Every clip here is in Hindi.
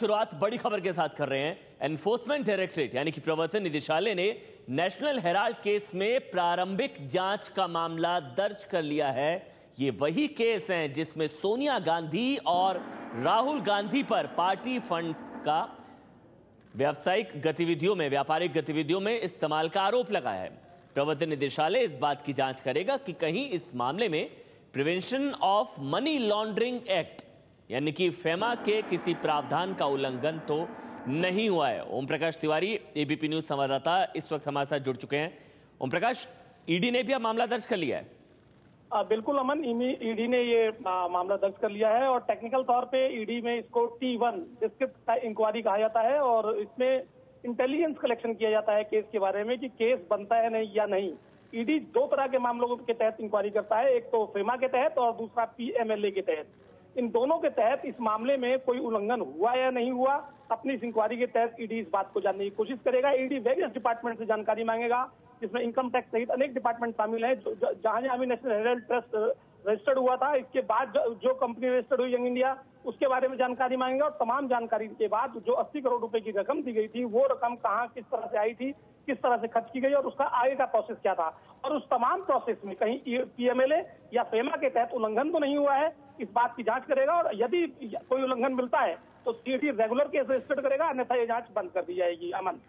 शुरुआत बड़ी खबर के साथ कर रहे हैं। एनफोर्समेंट डायरेक्टरेट यानी कि प्रवर्तन निदेशालय ने नेशनल हेराल्ड केस में प्रारंभिक जांच का मामला दर्ज कर लिया है। ये वही केस है जिसमें सोनिया गांधी और राहुल गांधी पर पार्टी फंड का व्यापारिक गतिविधियों में इस्तेमाल का आरोप लगा है। प्रवर्तन निदेशालय इस बात की जांच करेगा कि कहीं इस मामले में prevention of money laundering act यानी कि फेमा के किसी प्रावधान का उल्लंघन तो नहीं हुआ है। ओम प्रकाश तिवारी, एबीपी न्यूज संवाददाता, इस वक्त हमारे साथ जुड़ चुके हैं। ओम प्रकाश, ईडी ने भी अब मामला दर्ज कर लिया है? बिल्कुल अमन, ईडी ने ये मामला दर्ज कर लिया है और टेक्निकल तौर पे ईडी में इसको T1 डिस्क्रिप्ट इंक्वायरी कहा जाता है और इसमें इंटेलिजेंस कलेक्शन किया जाता है केस के बारे में कि केस बनता है नहीं या नहीं। ईडी दो तरह के मामलों के तहत इंक्वायरी करता है, एक तो फेमा के तहत और दूसरा PMLA के तहत। इन दोनों के तहत इस मामले में कोई उल्लंघन हुआ या नहीं हुआ, अपनी इस इंक्वायरी के तहत ईडी इस बात को जानने की कोशिश करेगा। ईडी वेरियस डिपार्टमेंट से जानकारी मांगेगा, जिसमें इनकम टैक्स सहित अनेक डिपार्टमेंट शामिल है। जहां जहां भी नेशनल हेराल्ड ट्रस्ट रजिस्टर्ड हुआ था, इसके बाद जो कंपनी रजिस्टर्ड हुई यंग इंडिया, उसके बारे में जानकारी मांगेगा और तमाम जानकारी के बाद जो 80 करोड़ रुपए की रकम दी गई थी, वो रकम कहां किस तरह से आई थी, किस तरह से खर्च की गई और उसका आगे का प्रोसेस क्या था, और उस तमाम प्रोसेस में कहीं PMLA या फेमा के तहत उल्लंघन तो नहीं हुआ है, इस बात की जांच करेगा। और यदि कोई उल्लंघन मिलता है तो ईडी रेगुलर केस रजिस्टर्ड करेगा, अन्यथा ये जांच बंद कर दी जाएगी। अमन,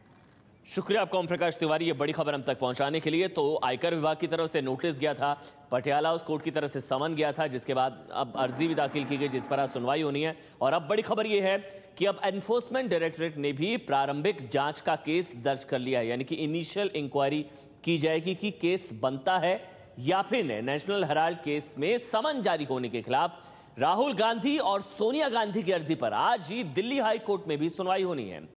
शुक्रिया आपका ओम प्रकाश तिवारी, ये बड़ी खबर हम तक पहुंचाने के लिए। तो आयकर विभाग की तरफ से नोटिस गया था, पटियाला हाउस कोर्ट की तरफ से समन गया था, जिसके बाद अब अर्जी भी दाखिल की गई जिस पर आज सुनवाई होनी है। और अब बड़ी खबर यह है कि अब एनफोर्समेंट डायरेक्टरेट ने भी प्रारंभिक जांच का केस दर्ज कर लिया है, यानी कि इनिशियल इंक्वायरी की जाएगी कि केस बनता है या फिर नेशनल हेराल्ड केस में समन जारी होने के खिलाफ राहुल गांधी और सोनिया गांधी की अर्जी पर आज ही दिल्ली हाई कोर्ट में भी सुनवाई होनी है।